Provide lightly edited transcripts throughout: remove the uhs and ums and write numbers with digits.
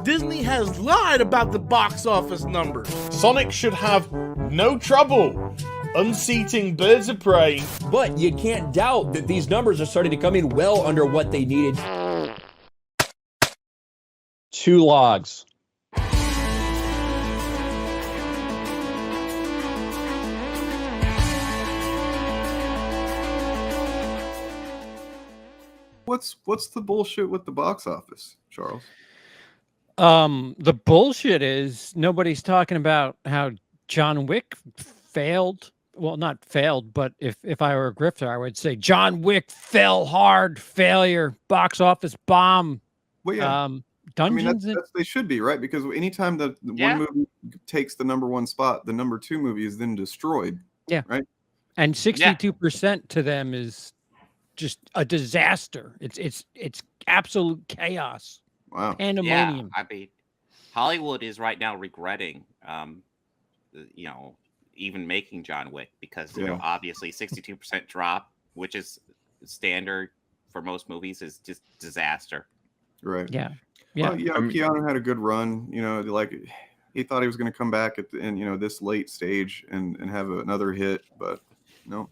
Disney has lied about the box office numbers. Sonic should have no trouble unseating Birds of Prey. But you can't doubt that these numbers are starting to come in well under what they needed. 2 logs. What's the bullshit with the box office, Charles? The bullshit is nobody's talking about how John Wick failed. Well, not failed, but if I were a grifter, I would say John Wick fell hard, failure, box office bomb. Well, yeah. Dungeons. That's they should be, right? Because anytime the one movie takes the #1 spot, the #2 movie is then destroyed. Yeah. Right. And 62% to them is just a disaster. It's absolute chaos. Wow. Pandemonium. Yeah, I mean, Hollywood is right now regretting, even making John Wick because obviously 62% drop, which is standard for most movies, is just disaster. Right. Yeah. Well, Keanu had a good run. Like he thought he was going to come back at the end, this late stage and have another hit, but no.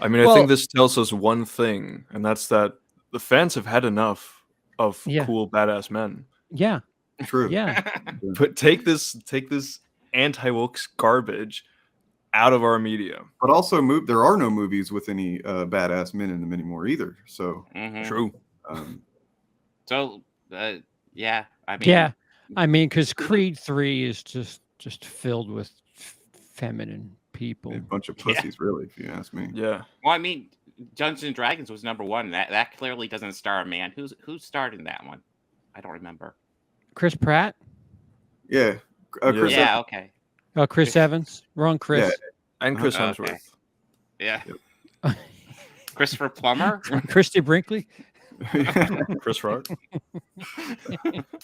I mean, I think this tells us one thing, and that's that the fans have had enough of cool, badass men. Yeah. True. Yeah. But take this anti-woke garbage out of our media. But also, there are no movies with any badass men in them anymore either. So True. I mean, because Creed 3 is just filled with feminine people. A bunch of pussies, really, if you ask me. Yeah. Well, I mean, Dungeons and Dragons was #1. That clearly doesn't star a man. Who starred in that one? I don't remember. Chris Pratt? Yeah. Chris Evans. Okay. Oh, Chris Evans. Wrong Chris. Yeah. And Chris Hemsworth. Okay. Yeah. Christopher Plummer? Christy Brinkley? Chris Rock.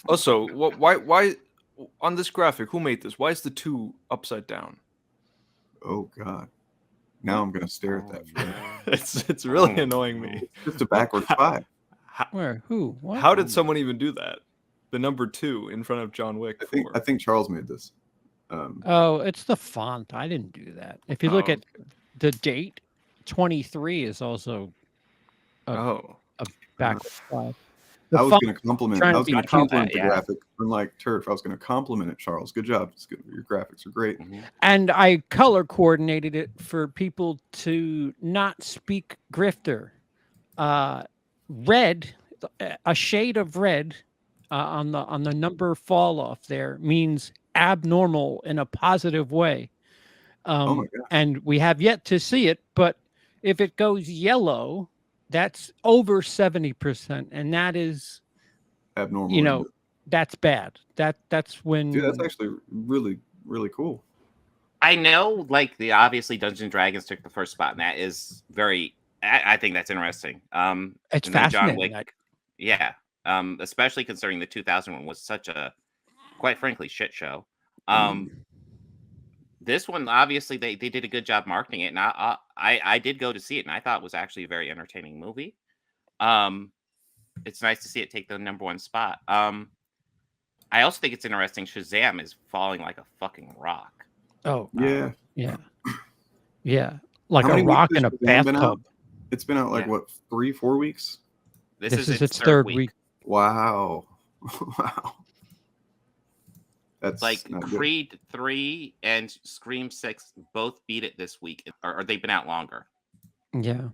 Also, why on this graphic, who made this? Why is the 2 upside down? Oh God. Now I'm gonna stare at that forever. It's really annoying me. It's just a backwards 5. Where? Who? What? How did someone even do that? The #2 in front of John Wick 4. I think Charles made this. It's the font. I didn't do that. If you look at the date, 23 is also a backwards 5. I was going to compliment the graphic. Unlike Turf, I was going to compliment it, Charles. Good job. It's good. Your graphics are great. And I color coordinated it for people to not speak grifter. Red, a shade of red on the number fall off there means abnormal in a positive way. Oh my God. And we have yet to see it, but if it goes yellow, that's over 70%, and that is abnormal. That's bad. That's when. Dude, that's actually really, really cool. I know, obviously Dungeons and Dragons took the first spot, and that is very. I think that's interesting. It's fascinating. John Wick, especially considering the 2001 was such a, quite frankly, shit show. This one, obviously, they did a good job marketing it, and I did go to see it, and I thought it was actually a very entertaining movie. It's nice to see it take the #1 spot. I also think it's interesting. Shazam is falling like a fucking rock. Oh yeah, yeah, like a rock in a bathtub. It's been out what 3-4 weeks. This is its third week. Wow, wow. That's Creed 3 and Scream 6 both beat it this week, or they've been out longer. Yeah.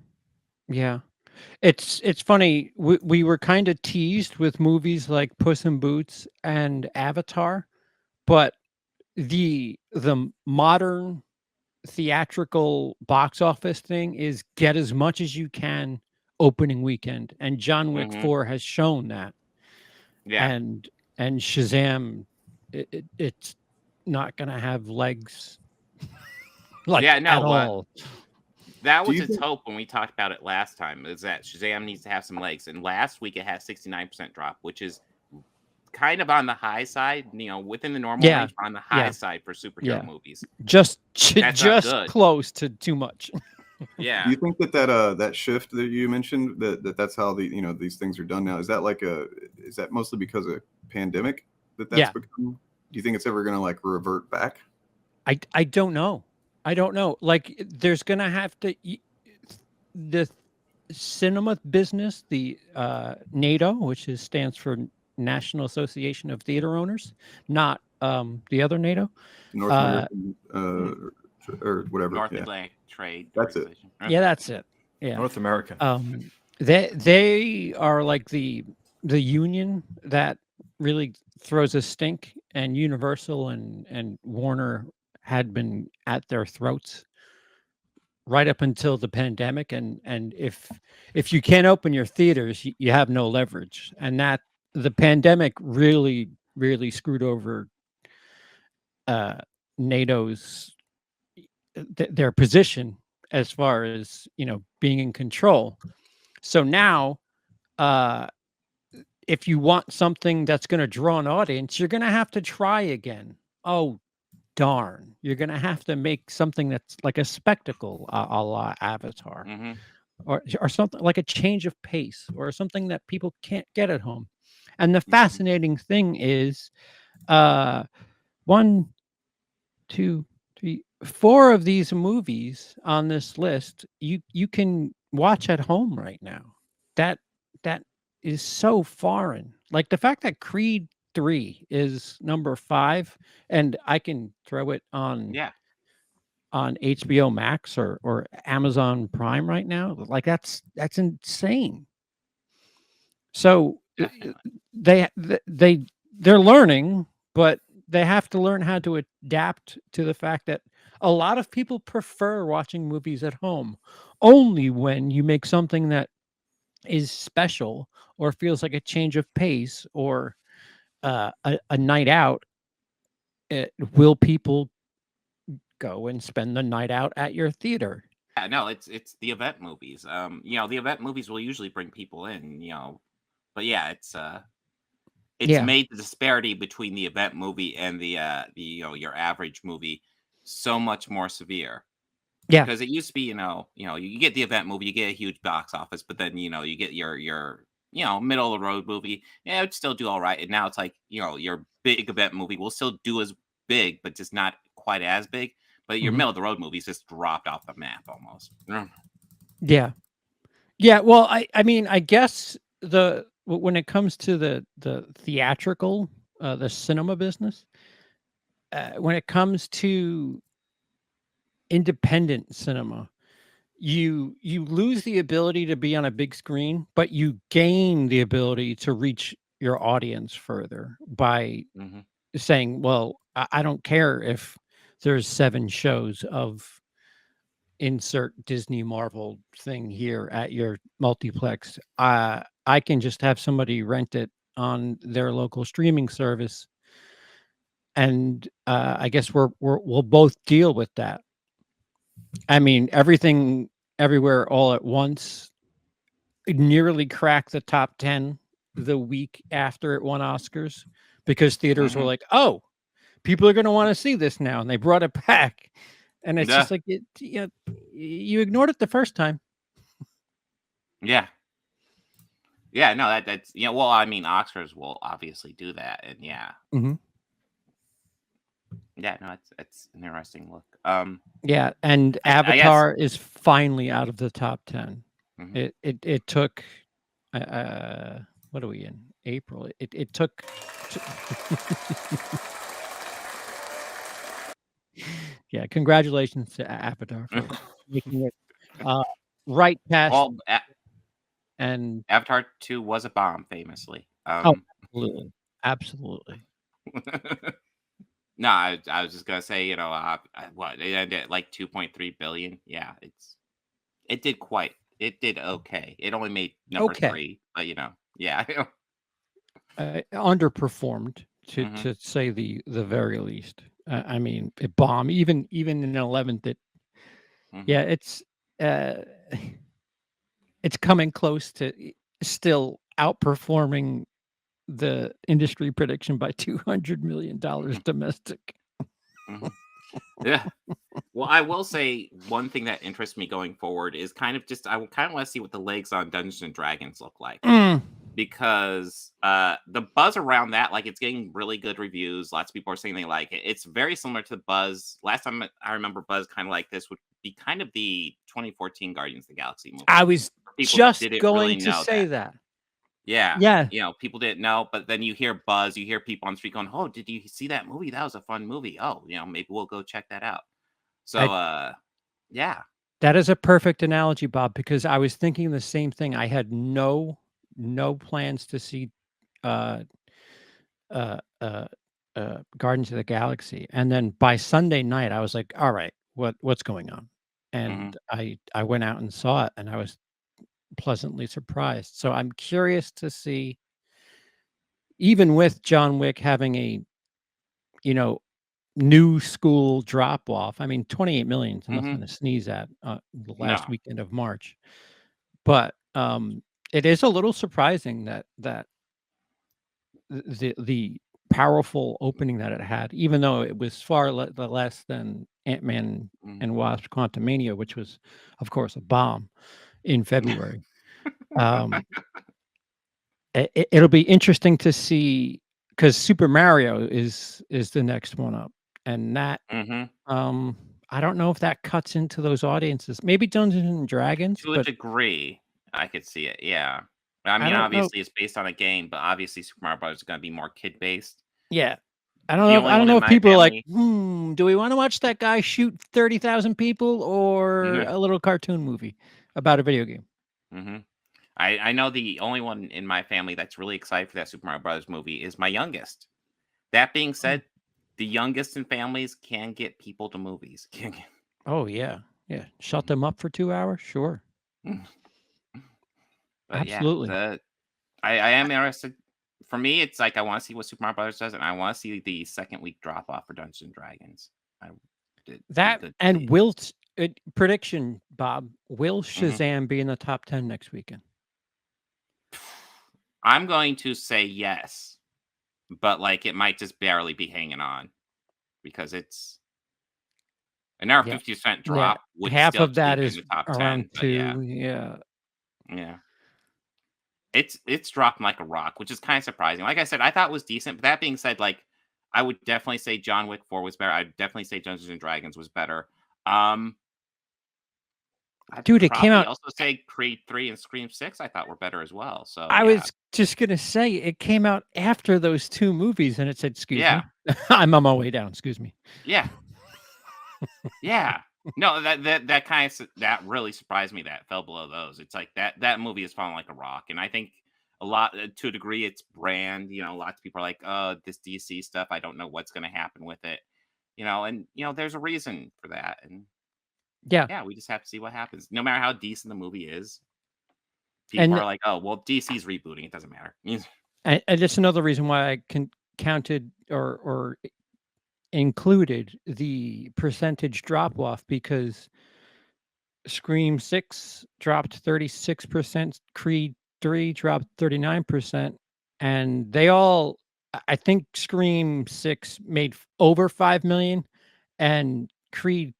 It's funny. We were kind of teased with movies like Puss in Boots and Avatar, but the modern theatrical box office thing is get as much as you can opening weekend, and John Wick 4 has shown that. Yeah, and Shazam. It's not gonna have legs at all. That Do was you its think- hope when we talked about it last time, is that Shazam needs to have some legs. And last week it had 69% drop, which is kind of on the high side, within the normal Yeah. range, on the high Yeah. side for superhero Yeah. movies. Just That's not just good. close to too much. Yeah. Do you think that shift that you mentioned, that's how these things are done now? Is that mostly because of pandemic that's Yeah. become? Do you think it's ever going to like revert back? I don't know. I don't know. Like, there's gonna have to the cinema business, the NATO, which stands for National Association of Theater Owners, not the other NATO. North American or whatever. North yeah. Atlantic Trade That's it. Organization. Yeah, that's it. Yeah. North America. They are like the union that really throws a stink, and Universal and Warner had been at their throats right up until the pandemic, and if you can't open your theaters, you have no leverage, and that the pandemic really screwed over NATO's their position as far as being in control. So now if you want something that's going to draw an audience, you're going to have to try again. Oh darn, you're going to have to make something that's like a spectacle, a la Avatar. Mm-hmm. Or something like a change of pace, or something that people can't get at home. And the fascinating thing is 1, 2, 3, 4 of these movies on this list you can watch at home right now. That is so foreign. Like the fact that Creed 3 is number 5, and I can throw it on HBO Max or Amazon Prime right now. Like that's insane. So they're learning, but they have to learn how to adapt to the fact that a lot of people prefer watching movies at home only when you make something that is special or feels like a change of pace or a night out. Will people go and spend the night out at your theater? Yeah, no, it's the event movies. The event movies will usually bring people in, but yeah, it's made the disparity between the event movie and the your average movie so much more severe. Yeah, because it used to be, you get the event movie, you get a huge box office, but then you get your middle of the road movie, yeah, it would still do all right. And now it's like your big event movie will still do as big, but just not quite as big. But your middle of the road movies just dropped off the map almost. Yeah. Well, I mean, I guess when it comes to the theatrical, the cinema business, when it comes to independent cinema, you lose the ability to be on a big screen, but you gain the ability to reach your audience further by saying, well, I don't care if there's 7 shows of insert Disney Marvel thing here at your multiplex. I can just have somebody rent it on their local streaming service, and I guess we'll both deal with that. I mean, Everything Everywhere All at Once nearly cracked the top 10 the week after it won Oscars, because theaters were like, oh, people are going to want to see this now, and they brought it back. And it's just like, you ignored it the first time. Yeah. Yeah, no, that's well, I mean, Oscars will obviously do that, and yeah. Yeah, no, it's an interesting look. Yeah, and Avatar is finally out of the top 10. It took what are we in? April. It took yeah, congratulations to Avatar for making it right past. Well, and Avatar 2 was a bomb, famously. Absolutely. No, I was just gonna say, what it ended at like 2.3 billion. Yeah, it did okay. It only made number 3, but yeah, underperformed to say the very least. I mean, it bombed even in 11th. Yeah, it's coming close to still outperforming the industry prediction by $200 million domestic. Yeah. Well, I will say one thing that interests me going forward is kind of just I kind of want to see what the legs on Dungeons and Dragons look like. Because the buzz around that, like, it's getting really good reviews. Lots of people are saying they like it. It's very similar to the buzz. Last time I remember buzz kind of like this would be kind of the 2014 Guardians of the Galaxy movie. I was People just didn't going really to know say that. Yeah. Yeah. You know, people didn't know, but then you hear buzz, you hear people on the street going, "Oh, did you see that movie? That was a fun movie. Oh, you know, maybe we'll go check that out." So, yeah. That is a perfect analogy, Bob, because I was thinking the same thing. I had no plans to see Guardians of the Galaxy, and then by Sunday night, I was like, "All right, what's going on?" And I went out and saw it, and I was pleasantly surprised. So I'm curious to see, even with John Wick having a, new school drop off. I mean, 28 million is nothing to sneeze at the last weekend of March. But it is a little surprising that the powerful opening that it had, even though it was far less than Ant-Man and Wasp: Quantumania, which was, of course, a bomb in February. It'll be interesting to see, because Super Mario is the next one up, and that I don't know if that cuts into those audiences. Maybe Dungeons and Dragons, to a degree, I could see it. Yeah, I mean, obviously it's based on a game, but obviously Super Mario Bros. Is going to be more kid based. Yeah, I don't know if people are like, do we want to watch that guy shoot 30,000 people or a little cartoon movie about a video game? I know the only one in my family that's really excited for that Super Mario Bros. Movie is my youngest. That being said, the youngest in families can get people to movies. Oh, yeah. Yeah. Shut them up for 2 hours? Sure. Absolutely. Yeah, I am interested. For me, it's like I want to see what Super Mario Bros. Does, and I want to see the second week drop off for Dungeons and Dragons. Will prediction, Bob, will Shazam be in the top 10 next weekend? I'm going to say yes, but like it might just barely be hanging on because it's another 50% drop. Would half still of that keep is in the top around 10, 2. Yeah. It's dropped like a rock, which is kind of surprising. Like I said, I thought it was decent. But that being said, like I would definitely say John Wick 4 was better. I'd definitely say Dungeons and Dragons was better. Dude, it came out. Also say Creed 3 and Scream 6 I thought were better as well. So I was just gonna say it came out after those two movies, and it said, "Excuse me, I'm on my way down." Excuse me. Yeah. Yeah. No, that kind of that really surprised me. That fell below those. It's like that movie is falling like a rock, and I think a lot to a degree it's brand. You know, lots of people are like, "Oh, this DC stuff. I don't know what's going to happen with it." You know, and there's a reason for that, and yeah, we just have to see what happens. No matter how decent the movie is, people are like, "Oh, well, DC's rebooting. It doesn't matter." And that's another reason why I counted or included the percentage drop off, because Scream 6 dropped 36%, Creed 3 dropped 39%, and they all, I think Scream 6 made over 5 million, and Creed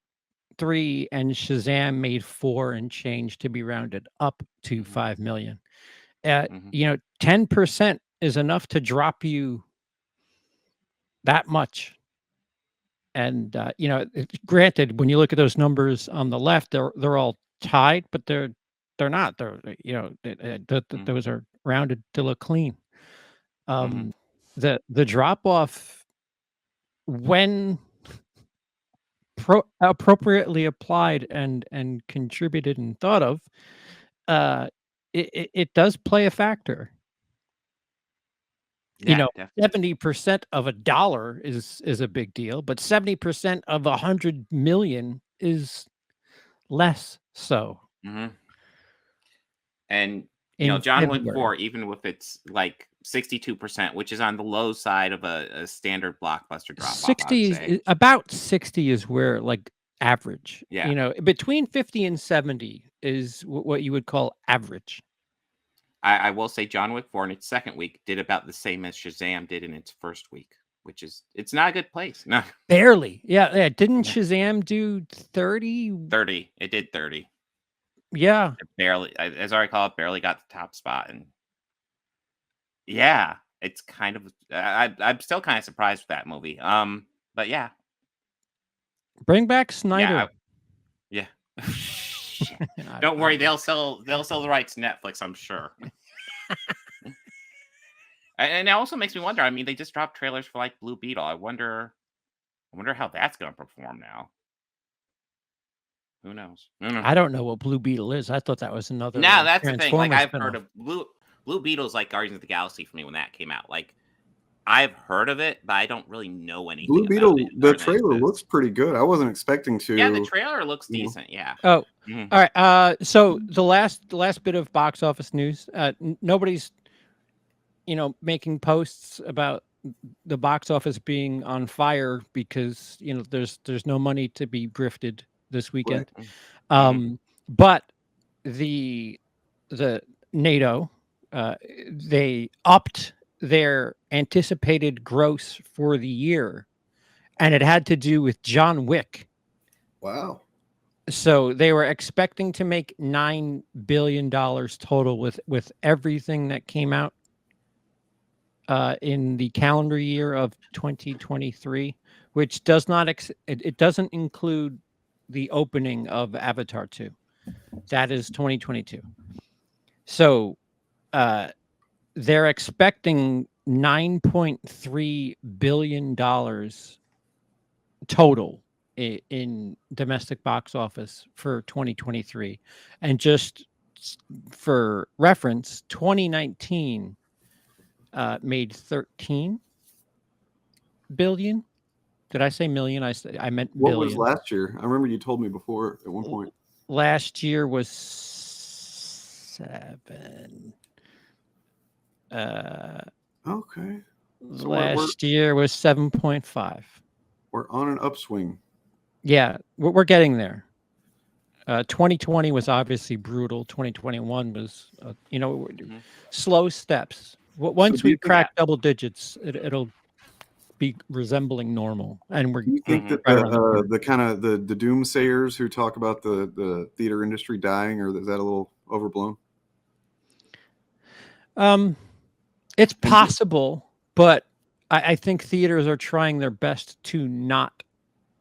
3 and Shazam made 4 and change, to be rounded up to 5 million. 10% is enough to drop you that much. And granted, when you look at those numbers on the left, they're all tied, but they're not. They're those are rounded to look clean. The drop off, when appropriately applied and contributed and thought of, it does play a factor. 70% of $1 is a big deal, but 70% of 100 million is less so. And John Wick 4, even with its like 62%, which is on the low side of a standard blockbuster drop. 60 is where, like, average. Yeah. You know, between 50 and 70 is what you would call average. I will say John Wick 4 in its second week did about the same as Shazam did in its first week, which is it's not a good place. No. Barely. Yeah. Didn't Shazam do 30? 30. It did 30. Yeah. It barely, as I recall, it barely got the top spot. And yeah, it's kind of I'm still kind of surprised with that movie. But yeah. Bring back Snyder. Yeah. Don't worry, they'll sell the rights to Netflix, I'm sure. And it also makes me wonder. I mean, they just dropped trailers for like Blue Beetle. I wonder how that's going to perform now. Who knows? I don't know what Blue Beetle is. I thought that was another. No, that's the thing. Like I've heard of Blue Beetle's like Guardians of the Galaxy for me when that came out. Like I've heard of it, but I don't really know anything. Blue Beetle, about it the trailer looks pretty good. I wasn't expecting to. Yeah, the trailer looks decent. Yeah. Oh, all right. So the last bit of box office news. Nobody's, making posts about the box office being on fire because there's no money to be grifted this weekend. Right. But the NATO they upped their anticipated gross for the year, and it had to do with John Wick. Wow. So they were expecting to make $9 billion total with everything that came out in the calendar year of 2023, which does not it doesn't include the opening of Avatar 2. That is 2022. So they're expecting $9.3 billion total in domestic box office for 2023. And just for reference, 2019 made 13 billion. Did I say million? I meant what billion. Was last year? I remember you told me before at one point. Last year was 7. Okay. So last year was 7.5. We're on an upswing. Yeah, we're getting there. 2020 was obviously brutal. 2021 was, slow steps. Once we crack double digits, it'll be resembling normal. And we're. Do you think that the kind of the doomsayers who talk about the theater industry dying, or is that a little overblown? It's possible, but I think theaters are trying their best to not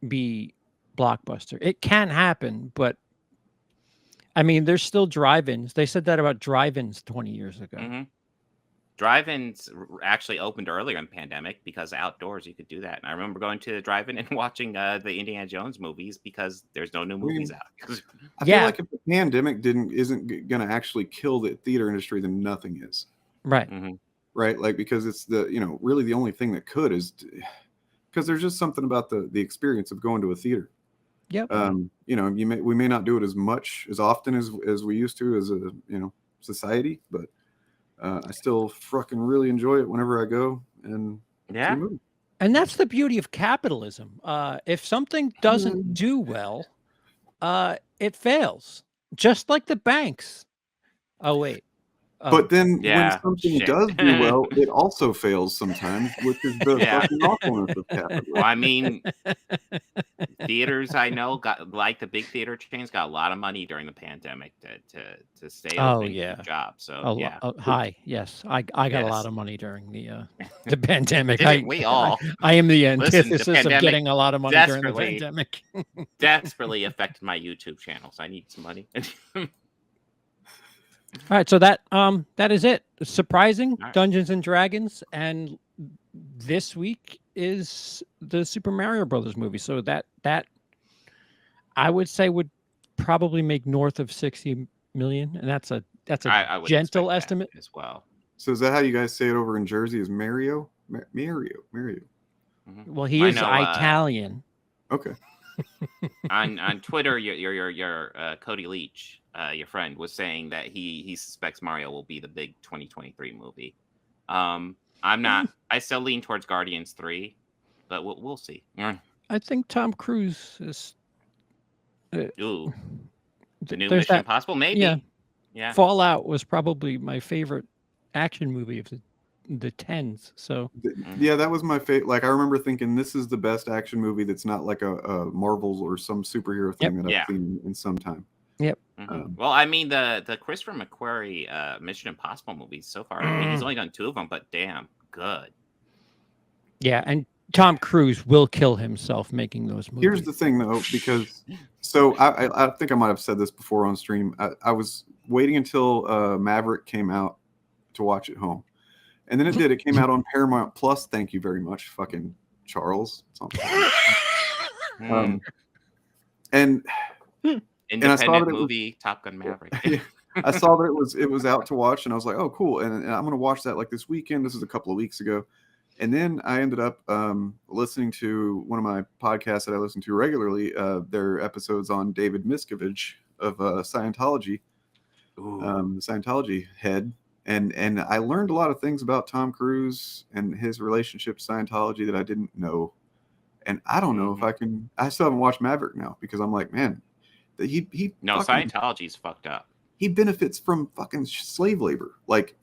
be blockbuster. It can happen, but I mean, there's still drive-ins. They said that about drive-ins 20 years ago. Mm-hmm. Drive-ins actually opened earlier in the pandemic because outdoors you could do that. And I remember going to the drive-in and watching the Indiana Jones movies because there's no new movies out. I feel like if the pandemic isn't going to actually kill the theater industry, then nothing is. Right. Mm-hmm. Right. Like, because it's really the only thing that could is because there's just something about the experience of going to a theater. Yep. We may not do it as often as we used to as a society, but I still fucking really enjoy it whenever I go and see a movie. And that's the beauty of capitalism. If something doesn't do well, it fails, just like the banks. Oh wait. But then when something does do well, it also fails sometimes, which is the fucking awfulness of capitalism. Well, I mean, theaters I know the big theater chains got a lot of money during the pandemic to stay open and job. So hi, yes, I got a lot of money during the pandemic. We all. I am the antithesis of getting a lot of money during the pandemic. Desperately affected my YouTube channel, so I need some money. All right, so that is it. Surprising Dungeons and Dragons, and this week is the Super Mario Brothers movie. So that I would say would probably make north of 60 million, and that's a I gentle estimate as well. So is that how you guys say it over in Jersey? Is Mario? Mario. Mm-hmm. Well, he is Italian. Okay. On Twitter, your Cody Leach, your friend, was saying that he suspects Mario will be the big 2023 movie. I'm not. I still lean towards Guardians 3, but we'll see. I think Tom Cruise is Ooh, the new there's Mission that- Impossible, maybe. Yeah. Fallout was probably my favorite action movie of the 10s. So yeah, that was my favorite. Like I remember thinking this is the best action movie that's not like a Marvel or some superhero thing that I've seen in some time. Yep. Well, I mean the Christopher McQuarrie Mission Impossible movies so far. I mean, he's only done 2 of them, but damn good. Yeah, and Tom Cruise will kill himself making those movies. Here's the thing, though, because so I think I might have said this before on stream. I was waiting until Maverick came out to watch at home, and then it did. It came out on Paramount Plus. Thank you very much, fucking Charles. And independent movie, Top Gun Maverick. I saw that it was out to watch, and I was like, oh, cool. And I'm going to watch that like this weekend. This is a couple of weeks ago. And then I ended up listening to one of my podcasts that I listen to regularly, their episodes on David Miscavige of Scientology, the Scientology head. And I learned a lot of things about Tom Cruise and his relationship to Scientology that I didn't know. And I don't know if I still haven't watched Maverick now because I'm like, man, Scientology's fucked up. He benefits from fucking slave labor. Like,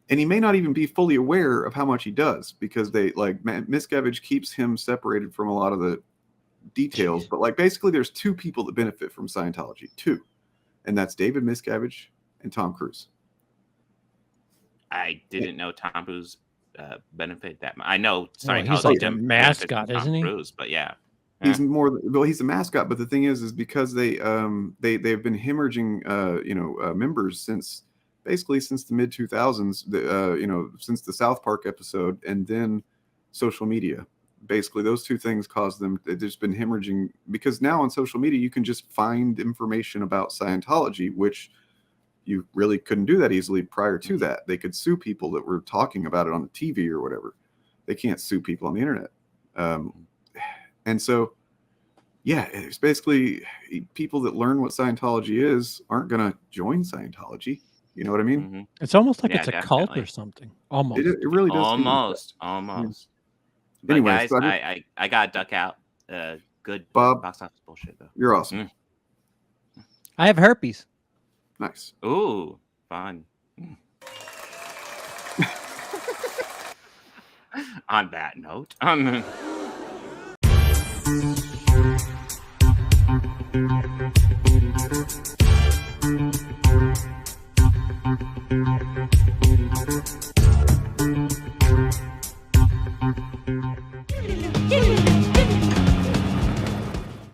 and he may not even be fully aware of how much he does because they like Miscavige keeps him separated from a lot of the details. But like basically there's 2 people that benefit from Scientology, 2. And that's David Miscavige and Tom Cruise. I didn't know Tom Cruise benefit that much. I know Scientology. He's like a mascot, isn't he? Cruise, but yeah. He's he's a mascot, but the thing is because they've been hemorrhaging members since the mid 2000s, since the South Park episode, and then social media. Basically, those 2 things caused them. They've just been hemorrhaging because now on social media you can just find information about Scientology, which you really couldn't do that easily prior to that. They could sue people that were talking about it on the TV or whatever. They can't sue people on the internet. And so, yeah, it's basically people that learn what Scientology is aren't going to join Scientology. You know what I mean? It's almost like it's a cult or something. Almost. It really does. Almost. But anyway, guys, so I got to duck out. Good Bob, box office bullshit, though. You're awesome. I have herpes. Nice. Ooh, fun. On that note,